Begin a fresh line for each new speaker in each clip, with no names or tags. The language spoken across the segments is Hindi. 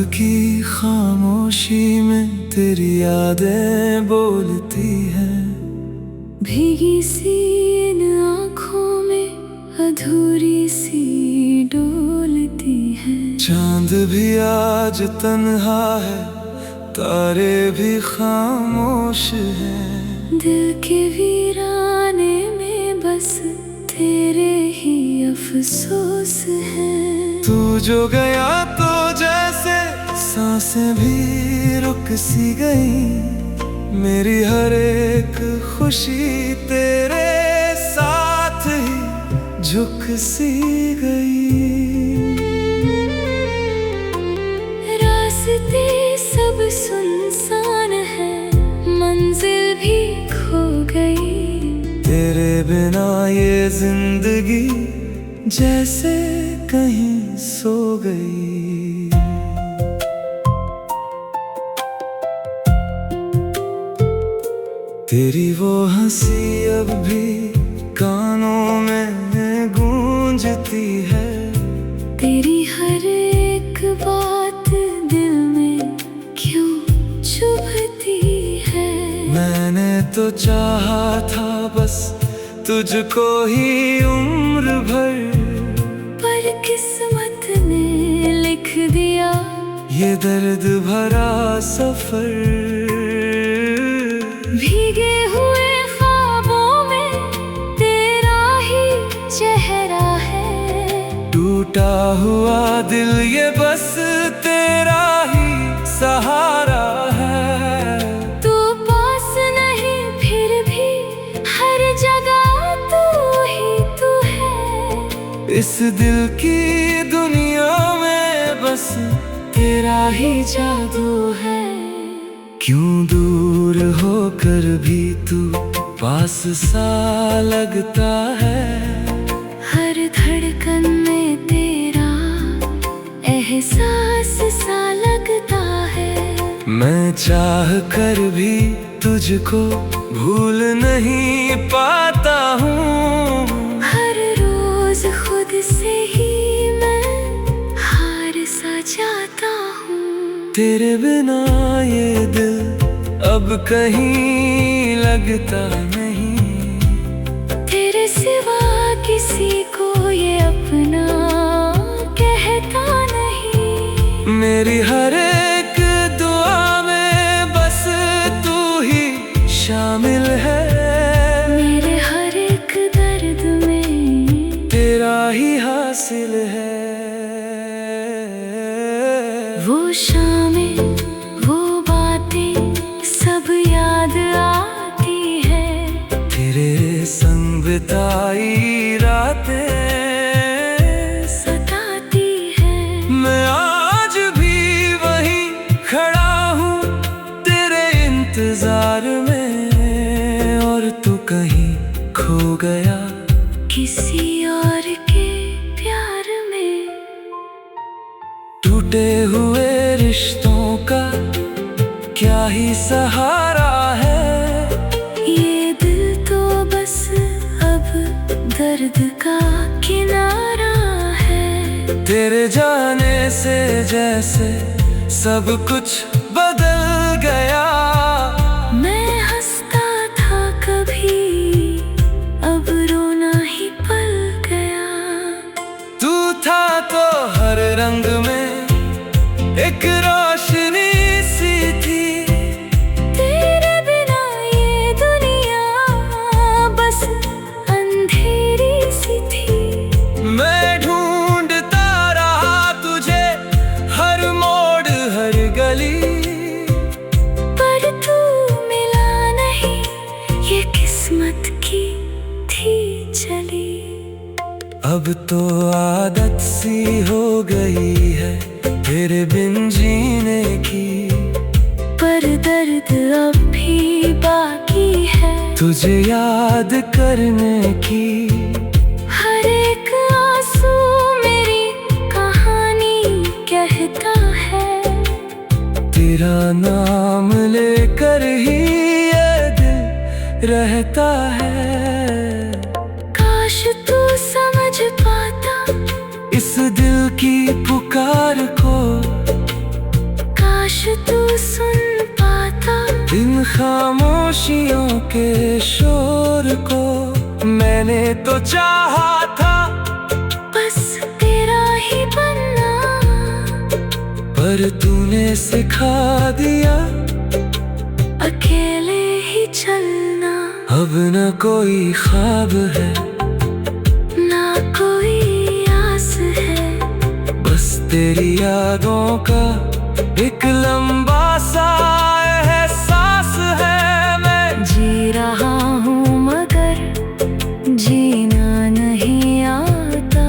की खामोशी में तेरी यादें बोलती हैं।
भीगी सी इन आँखों में अधूरी सी डोलती है।
चांद भी आज तन्हा है, तारे भी खामोश हैं।
दिल के वीराने में बस तेरे ही अफसोस हैं।
तू जो गया तो जैसे सांसें भी रुक सी गई। मेरी हर एक खुशी तेरे साथ ही झुक सी गई।
रास्ते सब सुनसान है, मंजिल भी खो गई।
तेरे बिना ये जिंदगी जैसे कहीं सो गई। तेरी वो हंसी अब भी कानों में गूंजती है।
तेरी हर एक बात दिल में क्यों चुभती है।
मैंने तो चाहा था बस तुझको ही उम्र भर,
पर किस्मत ने लिख दिया
ये दर्द भरा सफर।
भीगे हुए ख्वाबों में तेरा ही चेहरा है।
टूटा हुआ दिल ये बस तेरा ही सहारा है।
तू पास नहीं फिर भी हर जगह तू ही तू है।
इस दिल की दुनिया में बस तेरा ही जादू है। क्यों दूर होकर भी तू पास सा लगता है।
हर धड़कन में तेरा एहसास सा लगता है।
मैं चाह कर भी तुझको भूल नहीं पाता हूँ।
हर रोज खुद से ही मैं हार सा जाता हूँ।
तेरे बिना ये दिल अब कहीं लगता नहीं।
तेरे सिवा किसी को ये अपना कहता नहीं।
मेरी हर एक दुआ में बस तू ही शामिल है।
मेरे हर एक दर्द में
तेरा ही हासिल है।
वो शामें वो बातें सब याद आती है।
तेरे संग बिताई रातें
सताती है।
मैं आज भी वहीं खड़ा हूँ तेरे इंतजार में। और तू कहीं खो गया
किसी और के प्यार में।
टूटे हुए रिश्तों का क्या ही सहारा है।
ये दिल तो बस अब दर्द का किनारा है।
तेरे जाने से जैसे सब कुछ बदल गया।
मैं हंसता था कभी, अब रोना ही पल गया।
तू था तो हर रंग में एक रोशनी सी थी।
तेरे बिना ये दुनिया बस अंधेरी सी थी।
मैं ढूंढता रहा तुझे हर मोड़ हर गली,
पर तू मिला नहीं, ये किस्मत की थी चली।
अब तो आदत सी हो गई है तेरे बिन जीने की।
पर दर्द अब भी बाकी है
तुझे याद करने की।
हर एक आंसू मेरी कहानी कहता है।
तेरा नाम लेकर ही ये दिल रहता है।
काश तू समझ पाता
इस दिल की पुकार को।
तू सुन पाता
इन खामोशियों के शोर को। मैंने तो चाहा था
बस तेरा ही बनना,
पर तूने सिखा दिया
अकेले ही चलना।
अब न कोई ख्वाब है
ना कोई आस है,
बस तेरी यादों का एक लंबा सा एहसास है। मैं
जी रहा हूँ मगर जीना नहीं आता।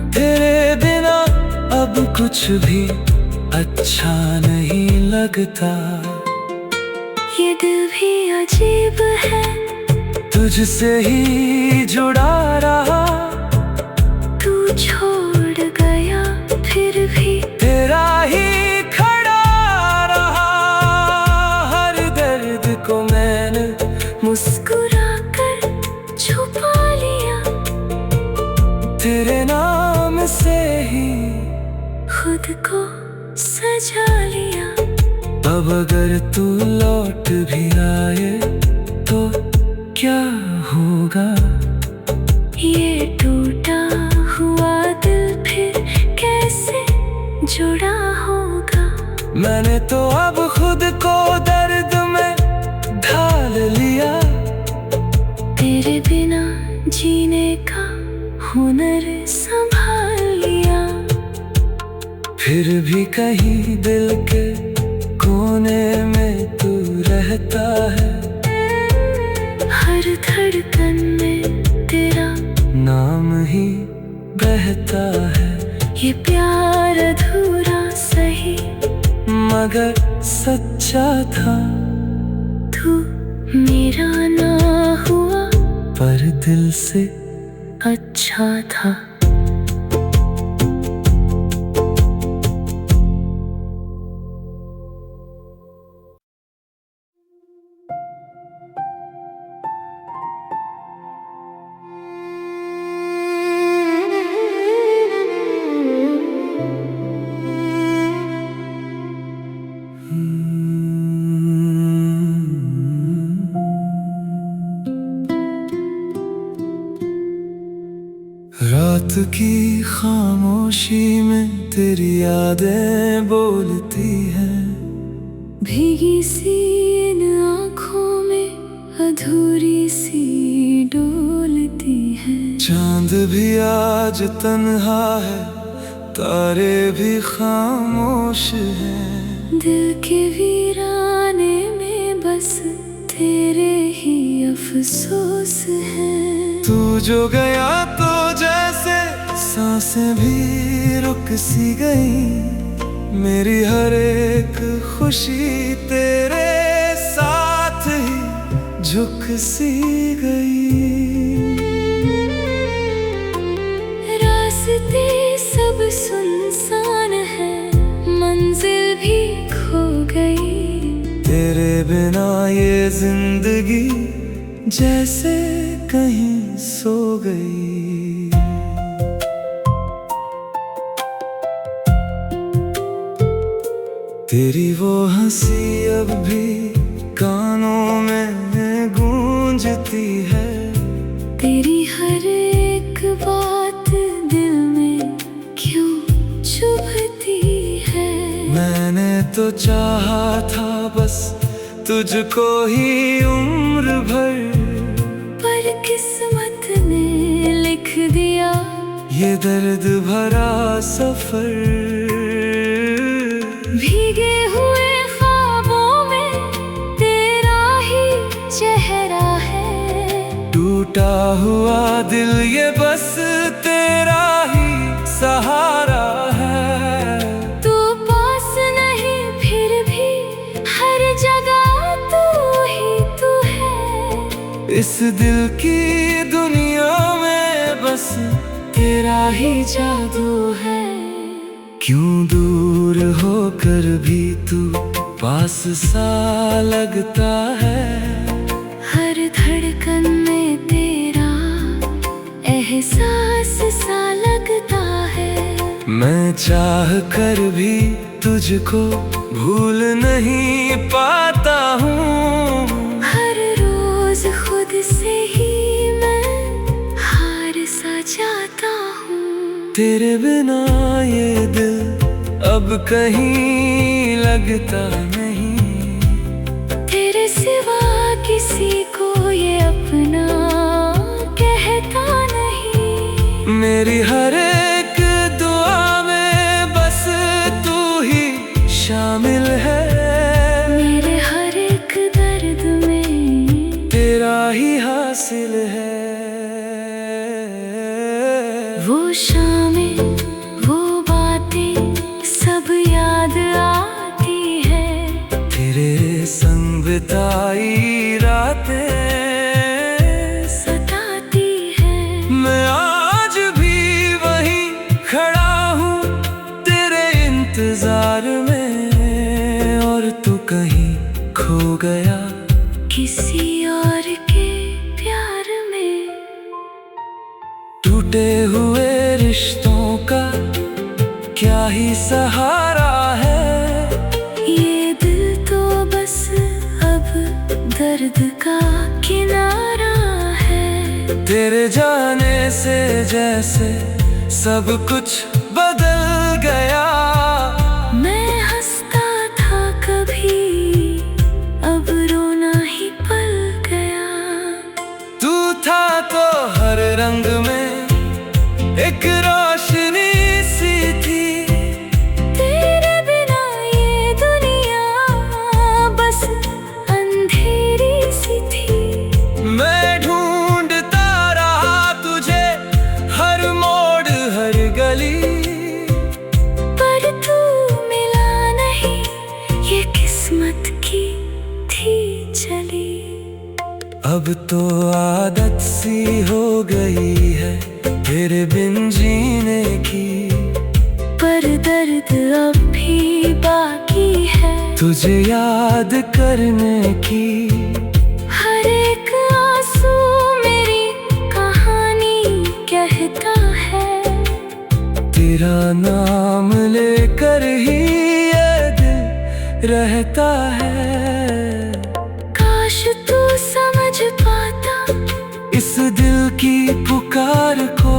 तेरे बिना अब कुछ भी अच्छा नहीं लगता।
ये दिल भी अजीब है,
तुझसे ही जुड़ा रहा।
तू छोड़ गया फिर भी
तेरा ही खड़ा रहा। हर दर्द को मैंने
मुस्कुरा कर छुपा लिया।
तेरे नाम से ही
खुद को सजा लिया।
अब अगर तू लौट भी आए तो क्या होगा?
ये टूटा हुआ दिल फिर कैसे जुड़ा होगा?
मैंने तो अब खुद को दर्द में ढाल लिया।
तेरे बिना जीने का हुनर संभाल लिया।
फिर भी कहीं दिल के कोने में तू रहता है।
हर धड़कन में तेरा
नाम ही बहता है।
ये प्यार अधूरा सही
मगर सच्चा था।
तू मेरा ना हुआ
पर दिल से
अच्छा था।
रात की खामोशी में तेरी यादें बोलती हैं।
भीगी सी इन आँखों में अधूरी सी डोलती है।
चांद भी आज तन्हा है, तारे भी खामोश हैं।
दिल के वीराने में बस तेरे ही अफसोस है।
तू जो गया तो जैसे सांसें भी रुक सी गई। मेरी हर एक खुशी तेरे साथ ही झुक सी गई।
रास्ते सब सुनसान है, मंजिल भी खो गई।
तेरे बिना ये जिंदगी जैसे कहीं सो गई। तेरी वो हंसी अब भी कानों में गूंजती है।
तेरी हर एक बात दिल में क्यों चुभती है।
मैंने तो चाहा था बस तुझको ही उम्र भर,
पर किस्मत ने लिख दिया
ये दर्द भरा सफर।
भीगे हुए ख्वाबों में तेरा ही चेहरा है।
टूटा हुआ दिल ये बस तेरा ही सहारा है।
तू पास नहीं फिर भी हर जगह तू ही तू है।
इस दिल की दुनिया में बस तेरा ही जादू है। क्यों दूर होकर भी तू पास सा लगता है।
हर धड़कन में तेरा एहसास सा लगता है।
मैं चाह कर भी तुझको भूल नहीं पाता हूँ।
हर रोज खुद से ही मैं हार सा जाता हूँ।
तेरे बिना ये दिल अब कहीं लगता नहीं।
तेरे सिवा किसी को ये अपना कहता नहीं।
मेरी हर एक दुआ में बस तू ही शामिल है।
मेरे हर एक दर्द में
तेरा ही हासिल है।
वो शामें वो बातें सब याद आती है।
तेरे संग बिताई रातें
सताती है।
मैं आज भी वहीं खड़ा हूँ तेरे इंतजार में, और तू कहीं खो गया
किसी और के प्यार में।
टूटे हुए रिश्तों का क्या ही सहारा है।
ये दिल तो बस अब दर्द का किनारा है।
तेरे जाने से जैसे सब कुछ बदल गया।
मैं हंसता था कभी, अब रोना ही पल गया।
तू था तो हर रंग में एक रोशनी सी थी।
तेरे बिना ये दुनिया बस अंधेरी सी थी।
मैं ढूंढता रहा तुझे हर मोड़ हर गली,
पर तू मिला नहीं, ये किस्मत की थी चली।
अब तो आदत सी हो गई है तेरे बिन जीने की।
पर दर्द अब भी बाकी है
तुझे याद करने की।
हर एक आंसू मेरी कहानी कहता है।
तेरा नाम लेकर ही ये दिल रहता है।
काश तू समझ पाता
इस दिल की पुकार को,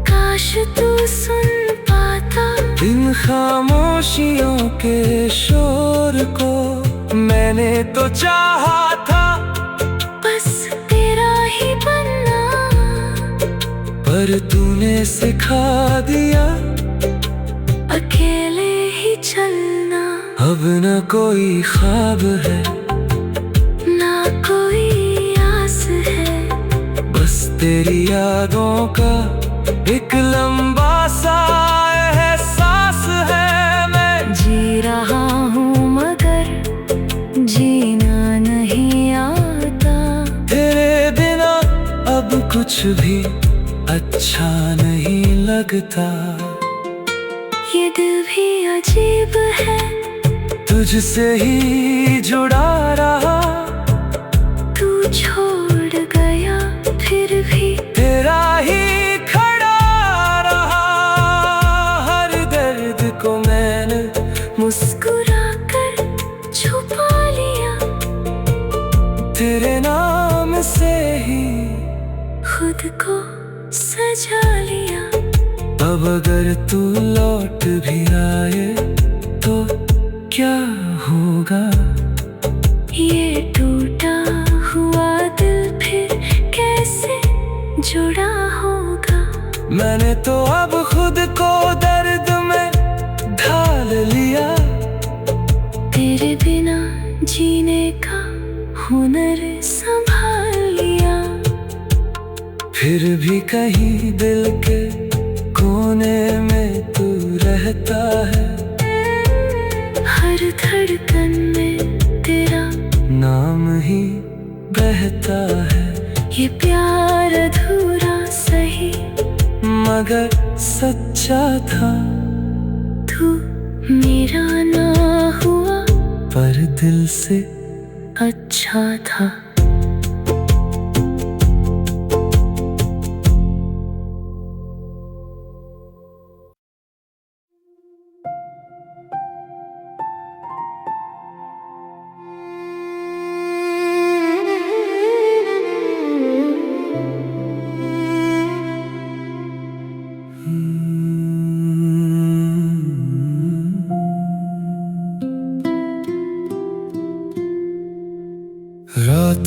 काश तू सुन पाता
इन खामोशियों के शोर को। मैंने तो चाहा था
बस तेरा ही बनना,
पर तूने सिखा दिया
अकेले ही चलना।
अब न कोई ख्वाब है
ना कोई आस है,
बस तेरी यादों का एक लंबा सा एहसास है। मैं
जी रहा हूँ मगर जीना नहीं आता।
तेरे बिना अब कुछ भी अच्छा नहीं लगता।
ये दिल भी अजीब है
तुझसे ही जुड़ा रहा।
तू छोड़ गया फिर भी
तेरा ही खड़ा रहा। हर दर्द को मैंने
मुस्कुरा कर छुपा लिया।
तेरे नाम से ही
खुद को सजा लिया।
अब अगर तू लौट भी आए तो क्या होगा।
ये टूटा हुआ दिल फिर कैसे जुड़ा होगा।
मैंने तो अब खुद को दर्द में ढाल लिया।
तेरे बिना जीने का हुनर संभाल लिया।
फिर भी कहीं दिल के कोने में तू रहता है।
हर धड़कन में तेरा
नाम ही बहता है।
ये प्यार अधूरा सही
मगर सच्चा था।
तू मेरा ना हुआ
पर दिल से
अच्छा था।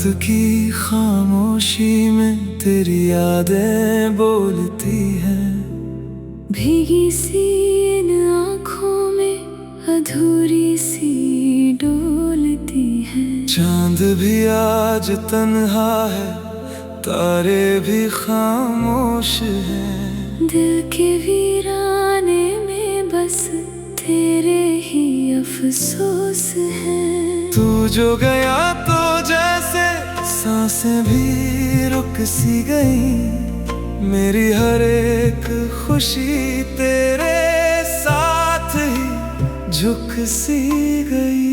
की खामोशी में तेरी यादें बोलती हैं।
भीगी सी इन आँखों में अधूरी सी डोलती है।
चांद भी आज तन्हा है, तारे भी खामोश हैं।
दिल के वीराने में बस तेरे ही अफसोस हैं।
तू जो गया तो जैसे सांसें भी रुक सी गई। मेरी हर एक खुशी तेरे साथ ही झुक सी गई।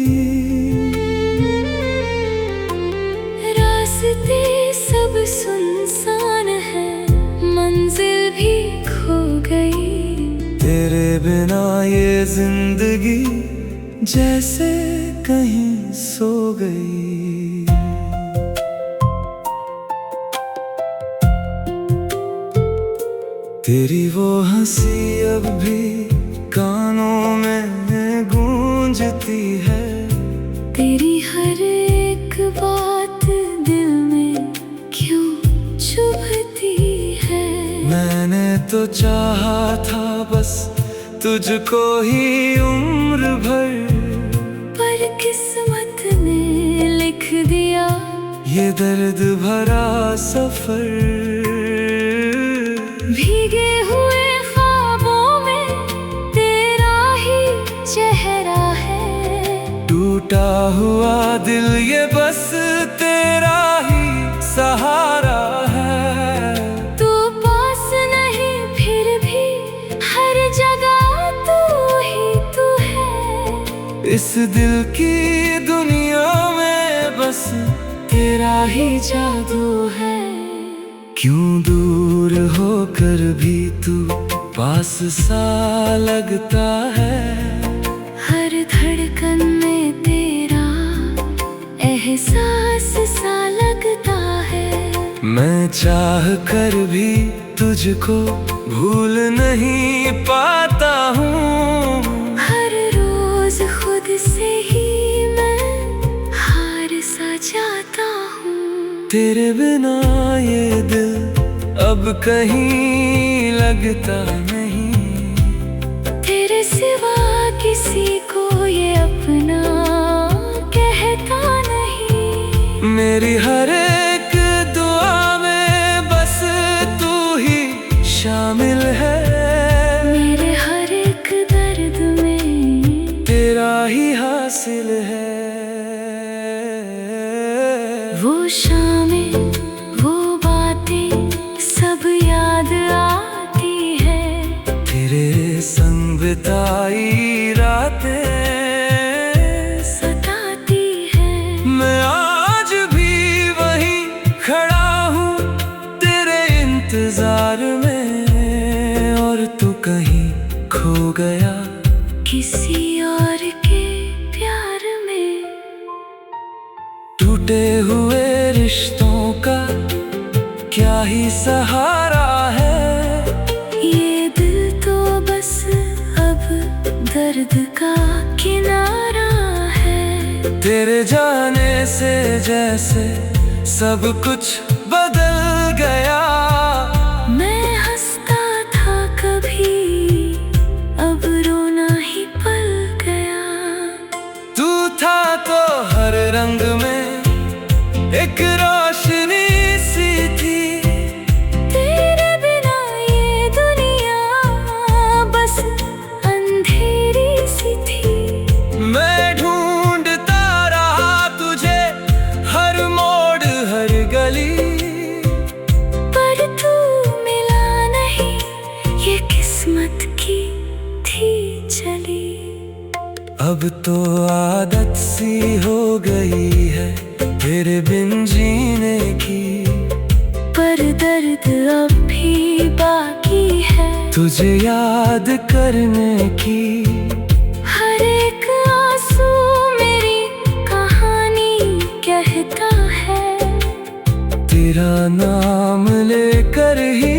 रास्ते सब सुनसान है, मंजिल भी खो गई।
तेरे बिना ये जिंदगी जैसे कहीं सो गई। तेरी वो हंसी अब भी कानों में गूंजती है।
तेरी हर एक बात दिल में क्यों चुभती है।
मैंने तो चाहा था बस तुझको ही उम्र भर,
पर किस्मत ने लिख दिया
ये दर्द भरा सफर।
भीगे हुए ख्वाबों में तेरा ही चेहरा है।
टूटा हुआ दिल ये बस तेरा ही सहारा है।
तू पास नहीं फिर भी हर जगह तू ही तू है।
इस दिल की दुनिया में बस तेरा ही जादू है। क्यों दूर होकर भी तू पास सा लगता है।
हर धड़कन में तेरा एहसास सा लगता है।
मैं चाह कर भी तुझको भूल नहीं पाता हूँ।
हर रोज खुद से ही मैं हार सा जाता हूँ।
तेरे बिना ये दिल अब कहीं लगता नहीं।
तेरे सिवा किसी को ये अपना कहता नहीं।
मेरी हर एक दुआ में बस तू ही शामिल है।
मेरे हर एक दर्द में
तेरा ही हासिल है।
वो शामें वो बातें सब याद आती है।
तेरे संग बिताई रातें
सताती है।
मैं आज भी वहीं खड़ा हूँ तेरे इंतजार में। और तू कहीं खो गया
किसी और के प्यार में।
टूटे हुए रिश्तों का क्या ही सहारा है।
ये दिल तो बस अब दर्द का किनारा है।
तेरे जाने से जैसे सब कुछ बदल गया।
मैं हंसता था कभी, अब रोना ही पल गया।
तू था तो हर रंग में एक रोशनी सी थी।
तेरे बिना ये दुनिया बस अंधेरी सी थी।
मैं ढूंढता रहा तुझे हर मोड़ हर गली,
पर तू मिला नहीं, ये किस्मत की थी चली।
अब तो आदत सी हो गई है तेरे बिन जीने की।
पर दर्द अब भी बाकी है
तुझे याद करने की।
हर एक आंसू मेरी कहानी कहता है।
तेरा नाम लेकर ही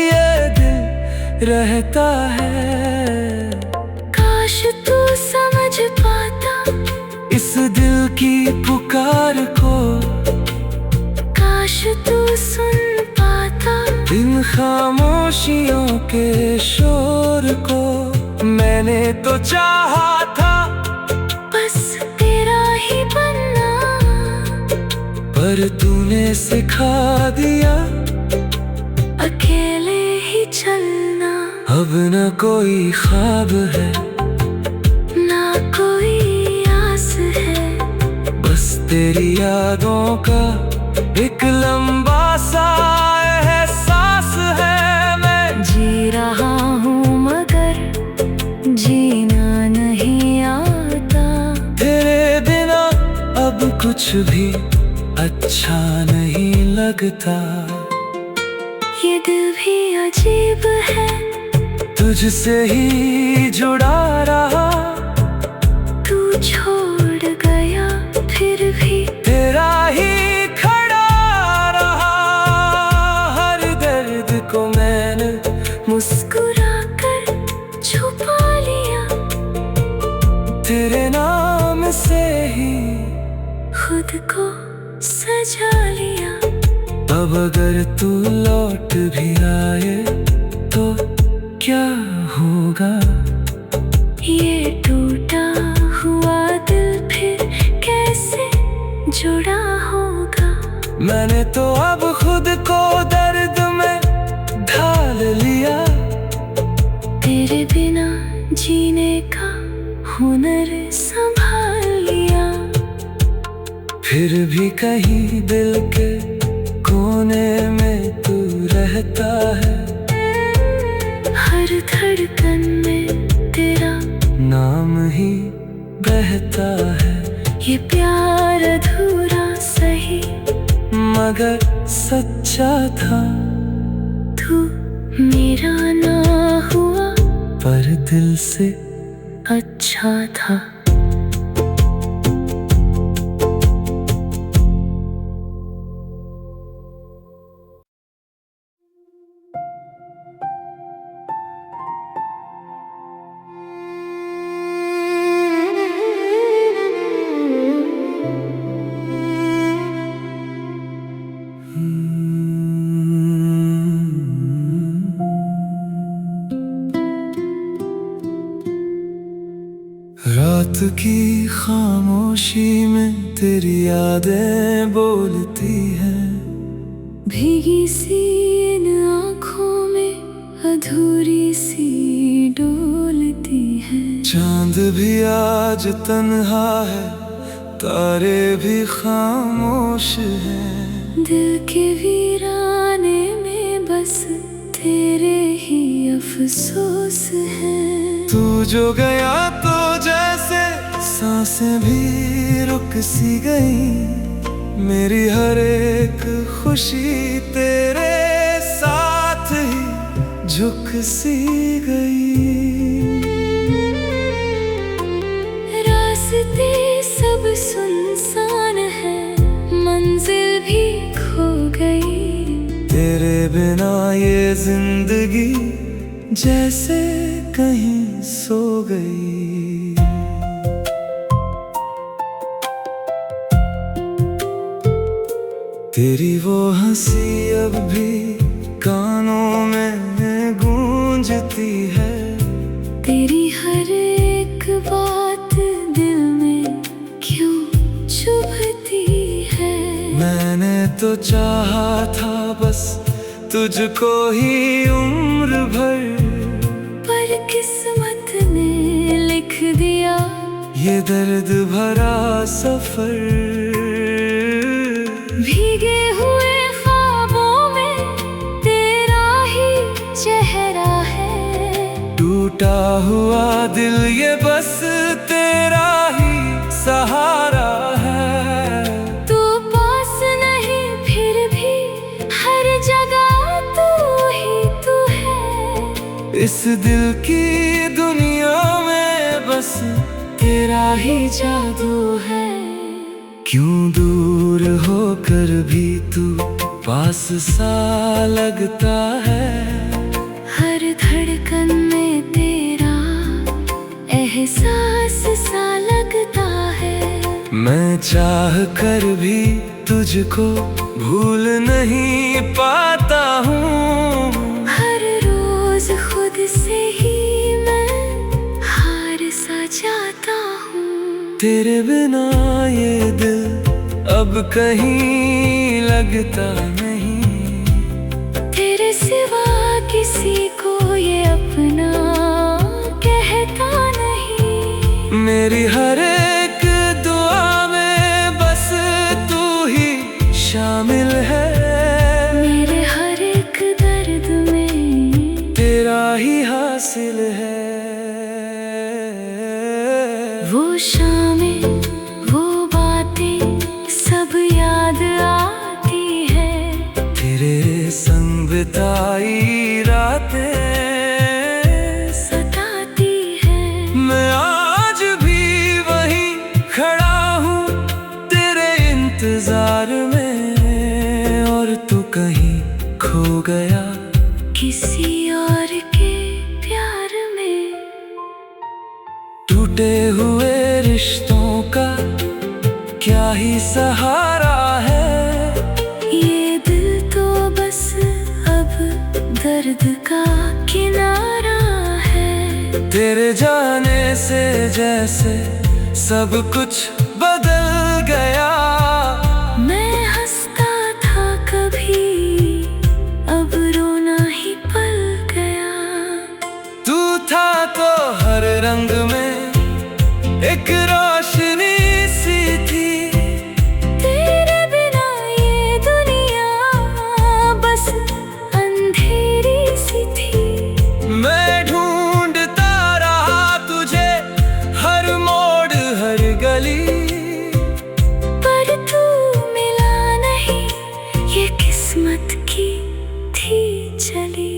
ये दिल रहता है।
काश तू समझ पाता
इस दिल की पुकार को।
काश तू सुन पाता
इन खामोशियों के शोर को। मैंने तो चाहा था
बस तेरा ही बनना,
पर तूने सिखा दिया
अकेले ही चलना।
अब न कोई ख्वाब है
ना कोई आस है,
बस तेरी यादों का एक लंबा सा एहसास है। मैं
जी रहा हूँ मगर जीना नहीं आता।
तेरे बिना अब कुछ भी अच्छा नहीं लगता।
ये दिल भी अजीब है,
तुझसे ही जुड़ा रहा।
तू छोड़ गया फिर भी
तेरा ही खड़ा रहा। हर दर्द को मैंने
मुस्कुरा कर छुपा लिया।
तेरे नाम से ही
खुद को सजा लिया।
अब अगर तू लौट भी आए तो क्या होगा?
ये टूटा हुआ दिल फिर कैसे जुड़ा होगा?
मैंने तो अब खुद को दर्द में ढाल लिया।
तेरे बिना जीने का हुनर संभाल लिया।
फिर भी कहीं दिल के कोने में तू रहता है।
हर धड़कन में तेरा
नाम ही बहता है।
ये प्यार अधूरा सही
मगर सच्चा था।
तू मेरा ना हुआ
पर दिल से
अच्छा था।
रात की खामोशी में तेरी यादें बोलती हैं।
भीगी सी इन आँखों में अधूरी सी डोलती है।
चांद भी आज तन्हा है, तारे भी खामोश हैं।
दिल के वीराने में बस तेरे ही अफसोस हैं।
तू जो गया तो जैसे सांसें भी रुक सी गई। मेरी हर एक खुशी तेरे साथ ही झुक सी गई।
रास्ते सब सुनसान है, मंजिल भी खो गई।
तेरे बिना ये जिंदगी जैसे कहीं सो गई। तेरी वो हंसी अब भी कानों में गूंजती है।
तेरी हर एक बात दिल में क्यों चुभती है।
मैंने तो चाहा था बस तुझको ही उम्र भर,
पर किस्मत ने लिख दिया
ये दर्द भरा सफर।
भीगे हुए ख्वाबों में तेरा ही चेहरा है।
टूटा हुआ दिल ये बस तेरा ही सहारा है।
तू पास नहीं फिर भी हर जगह तू ही तू है।
इस दिल की दुनिया में बस तेरा ही जादू है। क्यों दूर होकर भी तू पास सा लगता है।
हर धड़कन में तेरा एहसास सा लगता है।
मैं चाह कर भी तुझको भूल नहीं पाता हूँ।
हर रोज खुद से ही मैं हार सा जाता हूँ।
तेरे बिना ये दिल अब कहीं लगता नहीं।
तेरे सिवा किसी को ये अपना कहता नहीं।
मेरी हर एक दुआ में बस तू ही शामिल है।
मेरे हर एक दर्द में
तेरा ही हासिल है।
वो शामें वो बातें सब याद आती है।
तेरे संग बिताई रातें
सताती है।
मैं आज भी वहीं खड़ा हूँ तेरे इंतजार में, और तू कहीं खो गया
किसी और के प्यार में।
टूटे हुए रिश्तों का क्या ही सहारा है।
ये दिल तो बस अब दर्द का किनारा है।
तेरे जाने से जैसे सब कुछ बदल गया।
मैं हंसता था कभी, अब रोना ही पल गया।
तू था तो हर रंग में एक रोशनी सी थी।
तेरे बिना ये दुनिया बस अंधेरी सी थी।
मैं ढूंढता रहा तुझे हर मोड़ हर गली,
पर तू मिला नहीं, ये किस्मत की थी चली।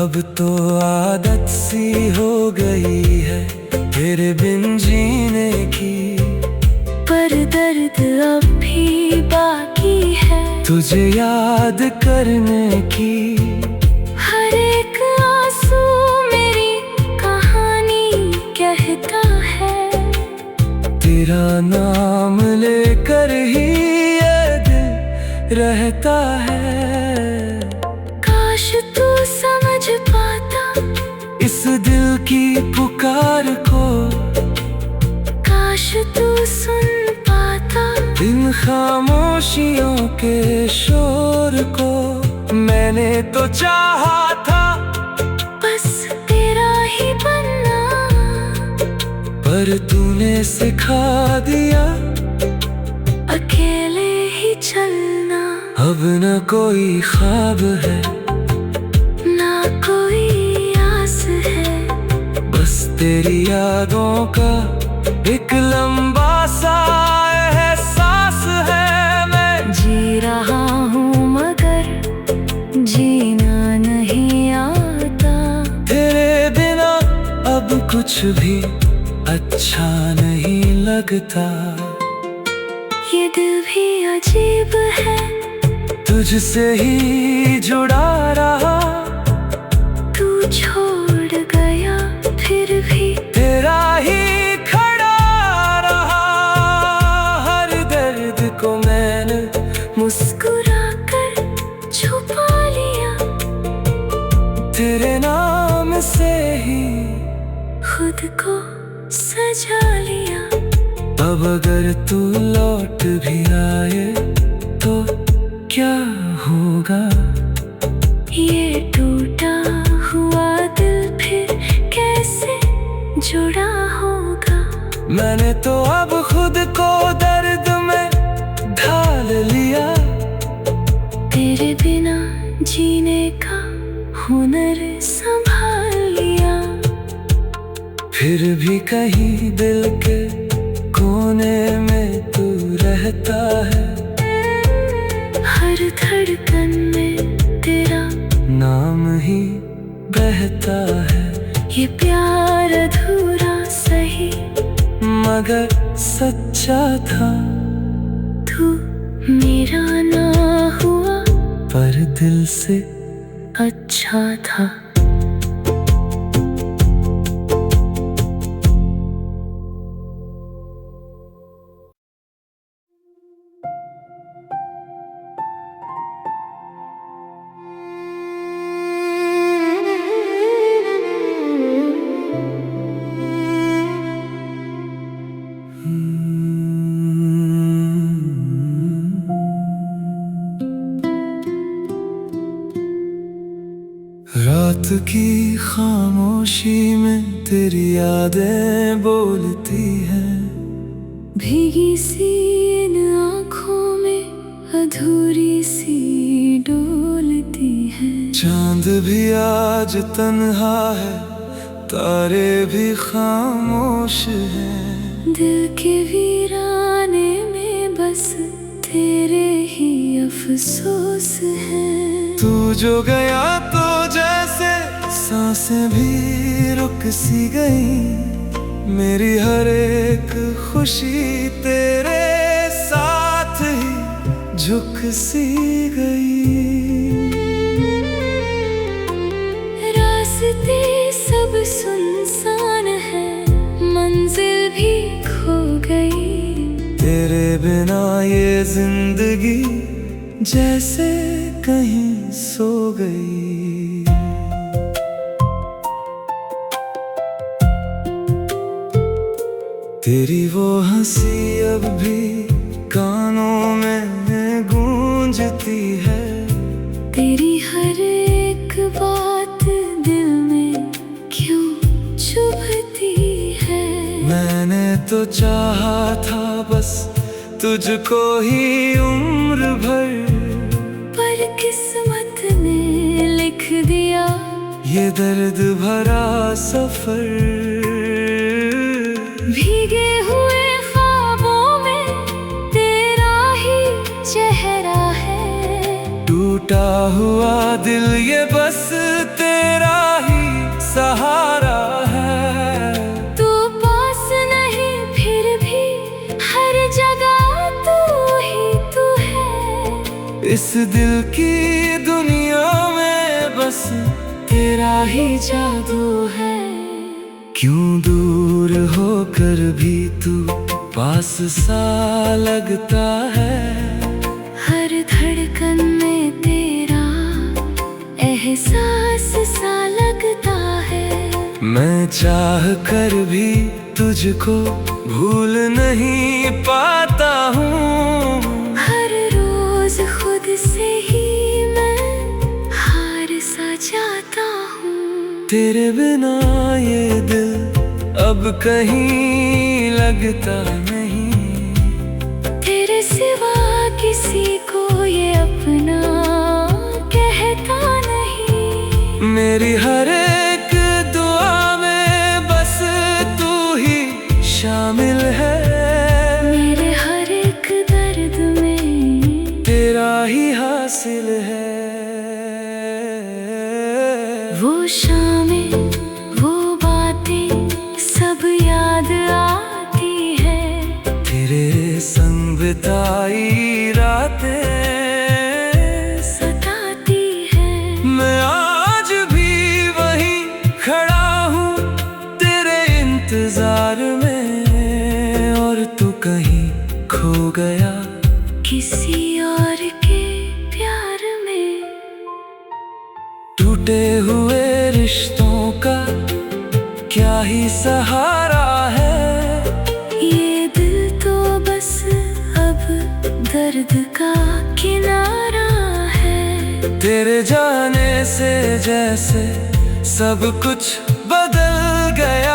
अब तो आदत सी हो गई है तेरे बिन जीने की।
पर दर्द अब भी बाकी है
तुझे याद करने की।
हर एक आंसू मेरी कहानी कहता है।
तेरा नाम लेकर ही ये दिल रहता है।
काश तू समझ पाता
इस दिल की पुकार को,
काश तू सुन पाता
इन खामोशियों के शोर को। मैंने तो चाहा था
बस तेरा ही बनना,
पर तूने सिखा दिया
अकेले ही चलना।
अब न कोई ख्वाब है
ना कोई आस है,
बस तेरी यादों का एक लंबा सा एहसास है। मैं
जी रहा हूँ मगर जीना नहीं आता।
तेरे बिना अब कुछ भी अच्छा नहीं लगता।
ये दिल भी अजीब है
तुझसे ही जुड़ा रहा।
तू छोड़ गया फिर भी
तेरा ही खड़ा रहा। हर दर्द को मैंने
मुस्कुरा कर छुपा लिया।
तेरे नाम से ही
खुद को सजा लिया।
अब अगर तू लौट भी आए तो क्या होगा।
ये टूटा हुआ दिल फिर कैसे जुड़ा होगा।
मैंने तो अब खुद को दर्द में ढाल लिया।
तेरे बिना जीने का हुनर संभाल लिया।
फिर भी कहीं दिल के कोने में तू रहता है।
हर धड़कन में तेरा
नाम ही बहता है।
ये प्यार अधूरा सही
मगर सच्चा था।
तू मेरा ना हुआ
पर दिल से
अच्छा था।
रात की खामोशी में तेरी यादें बोलती हैं।
भीगी सी इन आँखों में अधूरी सी डोलती है।
चांद भी आज तन्हा है, तारे भी खामोश हैं।
दिल के वीराने में बस तेरे ही अफसोस हैं।
तू जो गया तो जैसे सांसें भी रुक सी गई। मेरी हर एक खुशी तेरे साथ ही झुक सी गई।
रास्ते सब सुनसान है, मंजिल भी खो गई।
तेरे बिना ये जिंदगी जैसे कहीं सो गई। तेरी वो हंसी अब भी कानों में गूंजती है।
तेरी हर एक बात दिल में क्यों चुभती है।
मैंने तो चाहा था बस तुझको ही उम्र भर,
पर किस्मत ने लिख दिया
ये दर्द भरा सफर।
भीगे हुए ख्वाबों में तेरा ही चेहरा है।
टूटा हुआ दिल ये बस तेरा ही सहारा है।
तू पास नहीं फिर भी हर जगह तू ही तू है।
इस दिल की दुनिया में बस तेरा ही जादू है। क्यों दूर होकर भी तू पास सा लगता है।
हर धड़कन में तेरा एहसास सा लगता है।
मैं चाह कर भी तुझको भूल नहीं पाता हूँ।
हर रोज खुद से ही मैं हार सा जाता हूँ।
तेरे बिना ये दिल अब कहीं लगता नहीं।
तेरे सिवा किसी को ये अपना कहता नहीं।
मेरी हर एक दुआ में बस तू ही शामिल है।
मेरे हर एक दर्द में
तेरा ही हासिल है।
वो शामें वो बातें सब याद आती है।
तेरे संग बिताई रातें
सताती है।
मैं आज भी वहीं खड़ा हूँ तेरे इंतजार में। और तू कहीं खो गया
किसी और के प्यार में।
टूटे हुए रिश्तों का क्या ही सहारा है।
ये दिल तो बस अब दर्द का किनारा है।
तेरे जाने से जैसे सब कुछ बदल गया।